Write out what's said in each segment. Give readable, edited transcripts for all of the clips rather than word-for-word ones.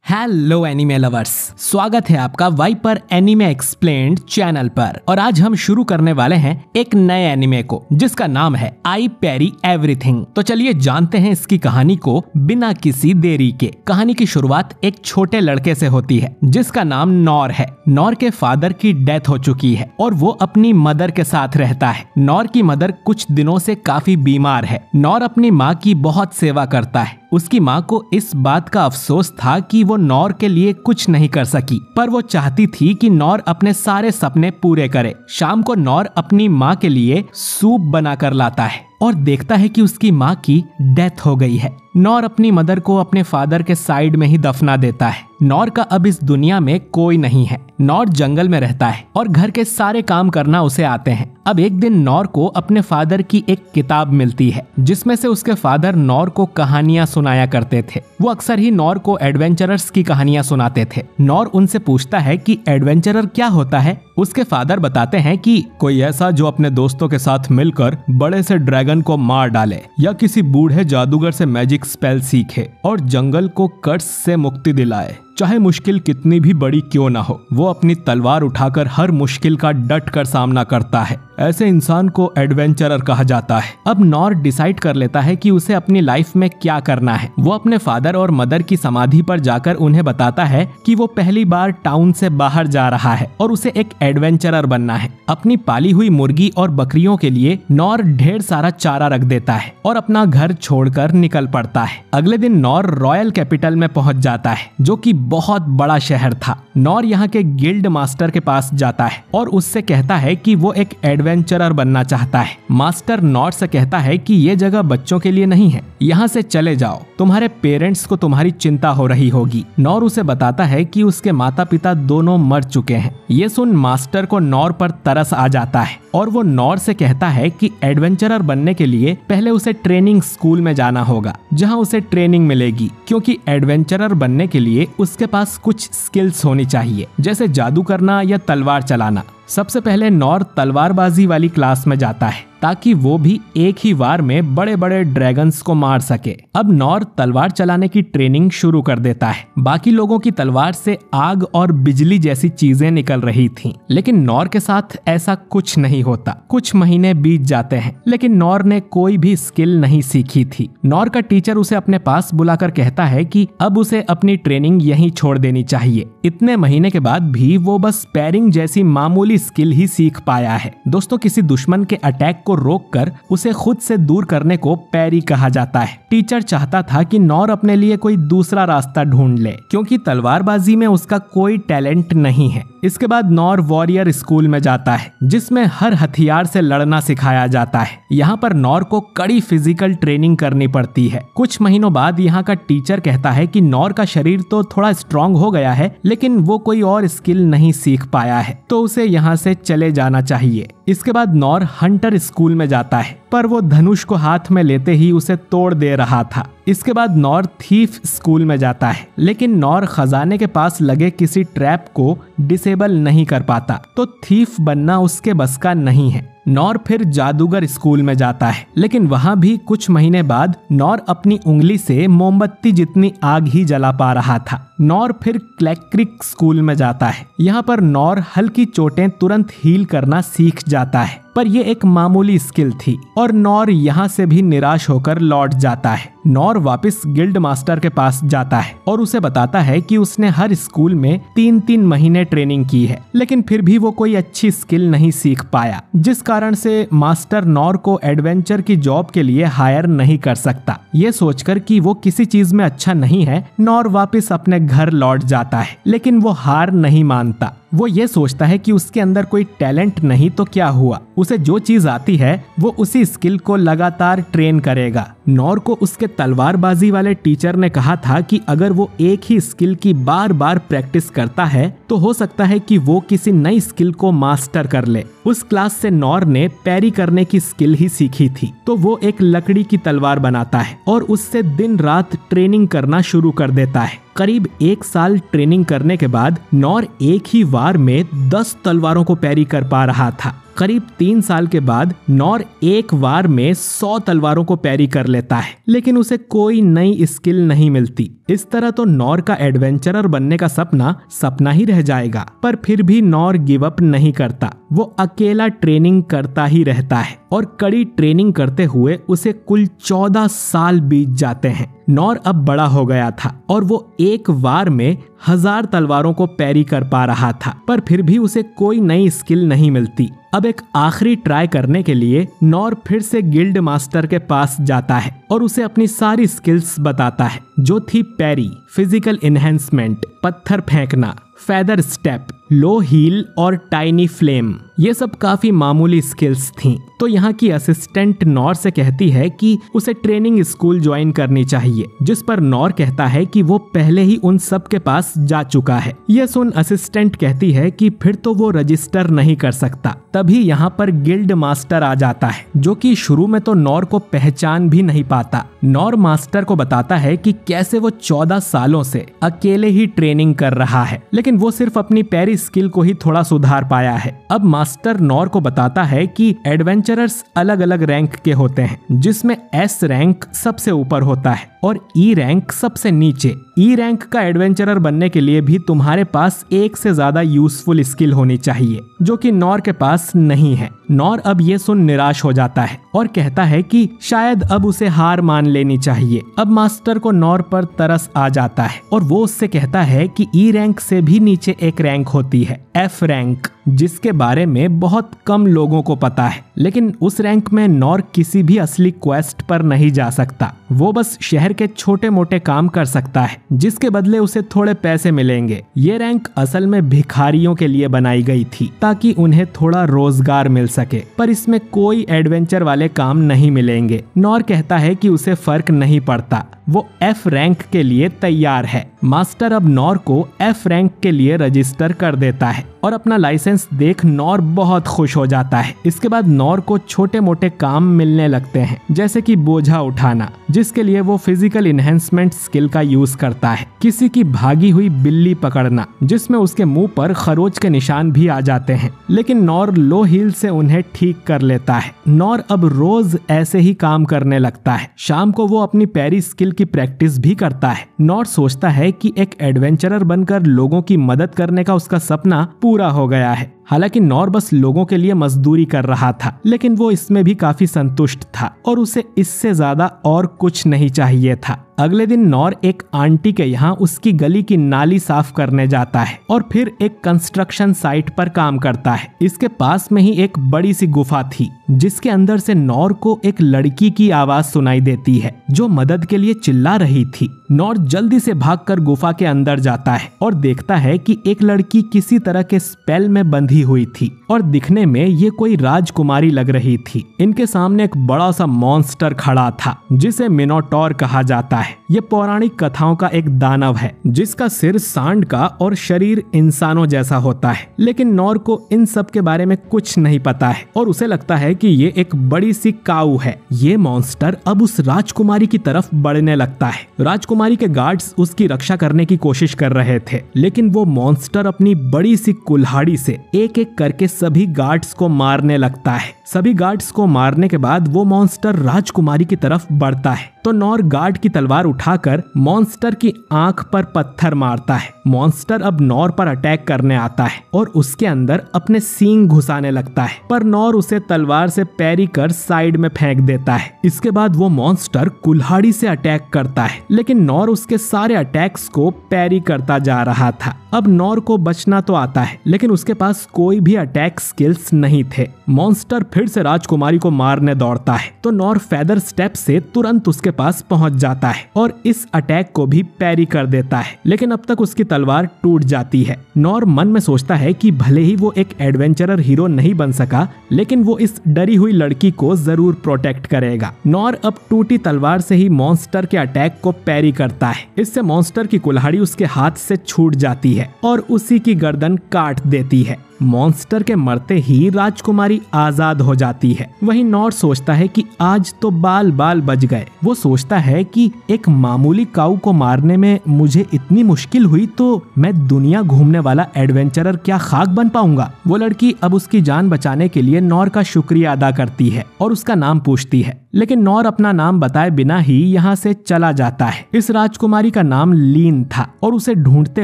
Hello anime lovers, स्वागत है आपका वाइपर एनिमे एक्सप्लेन्ड चैनल पर। और आज हम शुरू करने वाले हैं एक नए एनिमे को जिसका नाम है आई पैरी एवरीथिंग। तो चलिए जानते हैं इसकी कहानी को बिना किसी देरी के। कहानी की शुरुआत एक छोटे लड़के से होती है जिसका नाम नॉर है। नॉर के फादर की डेथ हो चुकी है और वो अपनी मदर के साथ रहता है। नॉर की मदर कुछ दिनों से काफी बीमार है। नॉर अपनी माँ की बहुत सेवा करता है। उसकी माँ को इस बात का अफसोस था कि वो नॉर के लिए कुछ नहीं कर सकी, पर वो चाहती थी कि नॉर अपने सारे सपने पूरे करे। शाम को नॉर अपनी माँ के लिए सूप बनाकर लाता है और देखता है कि उसकी माँ की डेथ हो गई है। नॉर अपनी मदर को अपने फादर के साइड में ही दफना देता है। नॉर का अब इस दुनिया में कोई नहीं है। नॉर जंगल में रहता है और घर के सारे काम करना उसे आते हैं। अब एक दिन नॉर को अपने फादर की एक किताब मिलती है जिसमें से उसके फादर नॉर को कहानियां सुनाया करते थे। वो अक्सर ही नॉर को एडवेंचरर्स की कहानियां सुनाते थे। नॉर उनसे पूछता है कि एडवेंचरर क्या होता है। उसके फादर बताते हैं कि कोई ऐसा जो अपने दोस्तों के साथ मिलकर बड़े से ड्रैगन को मार डाले या किसी बूढ़े जादूगर से मैजिक स्पेल सीखे और जंगल को कर्स से मुक्ति दिलाए। चाहे मुश्किल कितनी भी बड़ी क्यों ना हो, वो अपनी तलवार उठाकर हर मुश्किल का डट कर सामना करता है। ऐसे इंसान को एडवेंचरर कहा जाता है। अब नॉर डिसाइड कर लेता है कि उसे अपनी लाइफ में क्या करना है। वो अपने फादर और मदर की समाधि पर जाकर उन्हें बताता है कि वो पहली बार टाउन से बाहर जा रहा है और उसे एक एडवेंचरर बनना है। अपनी पाली हुई मुर्गी और बकरियों के लिए नॉर ढेर सारा चारा रख देता है और अपना घर छोड़कर निकल पड़ता है। अगले दिन नॉर रॉयल कैपिटल में पहुंच जाता है जो कि बहुत बड़ा शहर था। नॉर यहाँ के गिल्ड मास्टर के पास जाता है और उससे कहता है कि वो एक एडवेंचरर बनना चाहता है। मास्टर नॉर से कहता है कि ये जगह बच्चों के लिए नहीं है, यहाँ से चले जाओ, तुम्हारे पेरेंट्स को तुम्हारी चिंता हो रही होगी। नॉर उसे बताता है कि उसके माता पिता दोनों मर चुके हैं। ये सुन मास्टर को नॉर पर तरस आ जाता है और वो नॉर से कहता है कि एडवेंचरर बनने के लिए पहले उसे ट्रेनिंग स्कूल में जाना होगा जहाँ उसे ट्रेनिंग मिलेगी, क्योंकि एडवेंचरर बनने के लिए उसके पास कुछ स्किल्स होनी चाहिए, जैसे जादू करना या तलवार चलाना। सबसे पहले नॉर तलवारबाजी वाली क्लास में जाता है ताकि वो भी एक ही बार में बड़े बड़े ड्रैगन्स को मार सके। अब नॉर तलवार चलाने की ट्रेनिंग शुरू कर देता है। बाकी लोगों की तलवार से आग और बिजली जैसी चीजें निकल रही थीं, लेकिन नॉर के साथ ऐसा कुछ नहीं होता। कुछ महीने बीत जाते हैं लेकिन नॉर ने कोई भी स्किल नहीं सीखी थी। नॉर का टीचर उसे अपने पास बुलाकर कहता है कि अब उसे अपनी ट्रेनिंग यहीं छोड़ देनी चाहिए। इतने महीने के बाद भी वो बस पैरिंग जैसी मामूली स्किल ही सीख पाया है। दोस्तों, किसी दुश्मन के अटैक को रोककर उसे खुद से दूर करने को पैरी कहा जाता है। टीचर चाहता था कि नॉर अपने लिए कोई दूसरा रास्ता ढूंढ ले, क्योंकि तलवारबाजी में उसका कोई टैलेंट नहीं है। इसके बाद नॉर वॉरियर स्कूल में जाता है जिसमें हर हथियार से लड़ना सिखाया जाता है। यहाँ पर नॉर को कड़ी फिजिकल ट्रेनिंग करनी पड़ती है। कुछ महीनों बाद यहाँ का टीचर कहता है कि नॉर का शरीर तो थोड़ा स्ट्रांग हो गया है लेकिन वो कोई और स्किल नहीं सीख पाया है, तो उसे यहाँ से चले जाना चाहिए। इसके बाद नॉर हंटर स्कूल में जाता है, पर वो धनुष को हाथ में लेते ही उसे तोड़ दे रहा था। इसके बाद नॉर थीफ स्कूल में जाता है, लेकिन नॉर खजाने के पास लगे किसी ट्रैप को डिसेबल नहीं कर पाता, तो थीफ बनना उसके बस का नहीं है। नॉर फिर जादूगर स्कूल में जाता है, लेकिन वहाँ भी कुछ महीने बाद नॉर अपनी उंगली से मोमबत्ती जितनी आग ही जला पा रहा था। नॉर फिर क्लैक्रिक स्कूल में जाता है। यहाँ पर नॉर हल्की चोटें तुरंत हील करना सीख जाता है, पर यह एक मामूली स्किल थी और नॉर यहाँ से भी निराश होकर लौट जाता है। नॉर वापस गिल्ड मास्टर के पास जाता है और उसे बताता है कि उसने हर स्कूल में 3-3 महीने ट्रेनिंग की है, लेकिन फिर भी वो कोई अच्छी स्किल नहीं सीख पाया, जिस कारण से मास्टर नॉर को एडवेंचर की जॉब के लिए हायर नहीं कर सकता। ये सोचकर कि वो किसी चीज में अच्छा नहीं है, नॉर वापस अपने घर लौट जाता है, लेकिन वो हार नहीं मानता। वो ये सोचता है कि उसके अंदर कोई टैलेंट नहीं तो क्या हुआ, उसे जो चीज आती है वो उसी स्किल को लगातार ट्रेन करेगा। नॉर को उसके तलवारबाजी वाले टीचर ने कहा था कि अगर वो एक ही स्किल की बार बार प्रैक्टिस करता है तो हो सकता है कि वो किसी नई स्किल को मास्टर कर ले। उस क्लास से नॉर ने पैरी करने की स्किल ही सीखी थी, तो वो एक लकड़ी की तलवार बनाता है और उससे दिन रात ट्रेनिंग करना शुरू कर देता है। करीब 1 साल ट्रेनिंग करने के बाद नॉर एक ही वार में 10 तलवारों को पैरी कर पा रहा था। करीब 3 साल के बाद नॉर एक वार में 100 तलवारों को पैरी कर लेता है, लेकिन उसे कोई नई स्किल नहीं मिलती। इस तरह तो नॉर का एडवेंचरर बनने का सपना सपना ही रह जाएगा। पर फिर भी नॉर गिव अप नहीं करता। वो अकेला ट्रेनिंग करता ही रहता है और कड़ी ट्रेनिंग करते हुए उसे कुल 14 साल बीत जाते हैं। नॉर अब बड़ा हो गया था और वो एक वार में 1000 तलवारों को पैरी कर पा रहा था, पर फिर भी उसे कोई नई स्किल नहीं मिलती। अब एक आखिरी ट्राई करने के लिए नॉर फिर से गिल्ड मास्टर के पास जाता है और उसे अपनी सारी स्किल्स बताता है, जो थी पैरी, फिजिकल इनहेंसमेंट, पत्थर फेंकना, फेदर स्टेप, लो हील और टाइनी फ्लेम। ये सब काफी मामूली स्किल्स थीं। तो यहाँ की असिस्टेंट नॉर से कहती है कि उसे ट्रेनिंग स्कूल ज्वाइन करनी चाहिए, जिस पर नॉर कहता है कि वो पहले ही उन सब के पास जा चुका है। यह सुन असिस्टेंट कहती है कि फिर तो वो रजिस्टर नहीं कर सकता। तभी यहाँ पर गिल्ड मास्टर आ जाता है, जो कि शुरू में तो नॉर को पहचान भी नहीं पाता। नॉर मास्टर को बताता है कि कैसे वो 14 सालों से अकेले ही ट्रेनिंग कर रहा है, लेकिन वो सिर्फ अपनी पैरी स्किल को ही थोड़ा सुधार पाया है। अब मास्टर नॉर को बताता है कि एडवेंचरर्स अलग अलग रैंक के होते हैं, जिसमें एस रैंक सबसे ऊपर होता है और ई रैंक सबसे नीचे। ई रैंक का एडवेंचरर बनने के लिए भी तुम्हारे पास एक से ज्यादा यूजफुल स्किल होनी चाहिए, जो कि नॉर के पास नहीं है। नॉर अब ये सुन निराश हो जाता है और कहता है कि शायद अब उसे हार मान लेनी चाहिए। अब मास्टर को नॉर पर तरस आ जाता है और वो उससे कहता है कि ई रैंक से भी नीचे एक रैंक होती है, एफ रैंक, जिसके बारे में बहुत कम लोगों को पता है। लेकिन उस रैंक में नॉर किसी भी असली क्वेस्ट पर नहीं जा सकता। वो बस शहर के छोटे मोटे काम कर सकता है, जिसके बदले उसे थोड़े पैसे मिलेंगे। ये रैंक असल में भिखारियों के लिए बनाई गई थी, ताकि उन्हें थोड़ा रोजगार मिल सके, पर इसमें कोई एडवेंचर वाले काम नहीं मिलेंगे। नॉर कहता है कि उसे फर्क नहीं पड़ता, वो एफ रैंक के लिए तैयार है। मास्टर अब नॉर को एफ रैंक के लिए रजिस्टर कर देता है और अपना लाइसेंस देख नॉर बहुत खुश हो जाता है। इसके बाद नॉर को छोटे मोटे काम मिलने लगते हैं, जैसे कि बोझा उठाना, जिसके लिए वो फिजिकल इनहेंसमेंट स्किल का यूज करता है। किसी की भागी हुई बिल्ली पकड़ना, जिसमें उसके मुंह पर खरोच के निशान भी आ जाते हैं, लेकिन नॉर लो हील से उन्हें ठीक कर लेता है। नॉर अब रोज ऐसे ही काम करने लगता है। शाम को वो अपनी पैरी स्किल की प्रैक्टिस भी करता है। नॉर सोचता है कि एक एडवेंचरर बनकर लोगों की मदद करने का उसका सपना पूरा हो गया है। हालांकि नॉर बस लोगों के लिए मजदूरी कर रहा था, लेकिन वो इसमें भी काफी संतुष्ट था और उसे इससे ज्यादा और कुछ नहीं चाहिए था। अगले दिन नॉर एक आंटी के यहाँ उसकी गली की नाली साफ करने जाता है और फिर एक कंस्ट्रक्शन साइट पर काम करता है। इसके पास में ही एक बड़ी सी गुफा थी, जिसके अंदर से नॉर को एक लड़की की आवाज सुनाई देती है, जो मदद के लिए चिल्ला रही थी। नॉर जल्दी से भागकर गुफा के अंदर जाता है और देखता है कि एक लड़की किसी तरह के स्पेल में बंधी हुई थी और दिखने में ये कोई राजकुमारी लग रही थी। इनके सामने एक बड़ा सा मॉन्स्टर खड़ा था, जिसे मिनोटॉर कहा जाता है। ये पौराणिक कथाओं का एक दानव है, जिसका सिर सांड का और शरीर इंसानों जैसा होता है। लेकिन नॉर को इन सब के बारे में कुछ नहीं पता है और उसे लगता है कि ये एक बड़ी सी काऊ है। ये मॉन्स्टर अब उस राजकुमारी की तरफ बढ़ने लगता है। राजकुमारी के गार्ड्स उसकी रक्षा करने की कोशिश कर रहे थे, लेकिन वो मॉन्स्टर अपनी बड़ी सी कुल्हाड़ी से एक एक करके सभी गार्ड्स को मारने लगता है। सभी गार्ड्स को मारने के बाद वो मॉन्स्टर राजकुमारी की तरफ बढ़ता है, तो नॉर गार्ड की तलवार उठाकर मॉन्स्टर की आंख पर पत्थर मारता है। मॉन्स्टर अब नॉर पर अटैक करने आता है और उसके अंदर अपने सींग घुसाने लगता है, पर नॉर उसे तलवार से पैरी कर साइड में फेंक देता है। इसके बाद वो मॉन्स्टर कुल्हाड़ी से अटैक करता है, लेकिन नॉर उसके सारे अटैक्स को पैरी करता जा रहा था। अब नॉर को बचना तो आता है, लेकिन उसके पास कोई भी अटैक स्किल्स नहीं थे। मॉन्स्टर फिर से राजकुमारी को मारने दौड़ता है, तो नॉर फेदर स्टेप से तुरंत उसके पास पहुंच जाता है और इस अटैक को भी पैरी कर देता है, लेकिन अब तक उसकी तलवार टूट जाती है। नॉर मन में सोचता है कि भले ही वो एक एडवेंचरर हीरो नहीं बन सका, लेकिन वो इस डरी हुई लड़की को जरूर प्रोटेक्ट करेगा। नॉर अब टूटी तलवार से ही मॉन्स्टर के अटैक को पैरी करता है। इससे मॉन्स्टर की कुल्हाड़ी उसके हाथ से छूट जाती है और उसी की गर्दन काट देती है। मॉन्स्टर के मरते ही राजकुमारी आजाद हो जाती है। वहीं नॉर सोचता है कि आज तो बाल बाल बच गए। वो सोचता है कि एक मामूली काऊ को मारने में मुझे इतनी मुश्किल हुई तो मैं दुनिया घूमने वाला एडवेंचरर क्या खाक बन पाऊंगा। वो लड़की अब उसकी जान बचाने के लिए नॉर का शुक्रिया अदा करती है और उसका नाम पूछती है, लेकिन नॉर अपना नाम बताए बिना ही यहाँ से चला जाता है। इस राजकुमारी का नाम लीन था और उसे ढूंढते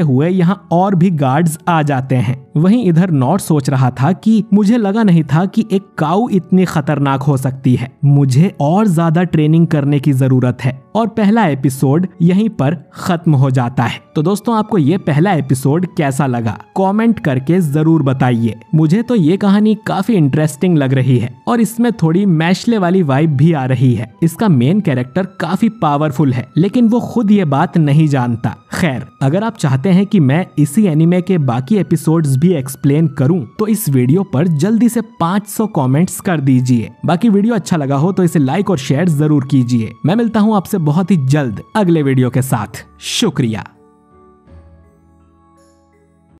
हुए यहाँ और भी गार्ड्स आ जाते हैं। वहीं इधर नॉर सोच रहा था कि मुझे लगा नहीं था कि एक काऊ इतनी खतरनाक हो सकती है, मुझे और ज्यादा ट्रेनिंग करने की जरूरत है। और पहला एपिसोड यहीं पर खत्म हो जाता है। तो दोस्तों, आपको ये पहला एपिसोड कैसा लगा कमेंट करके जरूर बताइए। मुझे तो ये कहानी काफी इंटरेस्टिंग लग रही है और इसमें थोड़ी मैशले वाली वाइब भी आ रही है। इसका मेन कैरेक्टर काफी पावरफुल है, लेकिन वो खुद ये बात नहीं जानता। खैर, अगर आप चाहते हैं कि मैं इसी एनिमे के बाकी एपिसोड्स भी एक्सप्लेन करूं तो इस वीडियो पर जल्दी से 500 कमेंट्स कर दीजिए। बाकी वीडियो अच्छा लगा हो तो इसे लाइक और शेयर जरूर कीजिए। मैं मिलता हूं आपसे बहुत ही जल्द अगले वीडियो के साथ। शुक्रिया।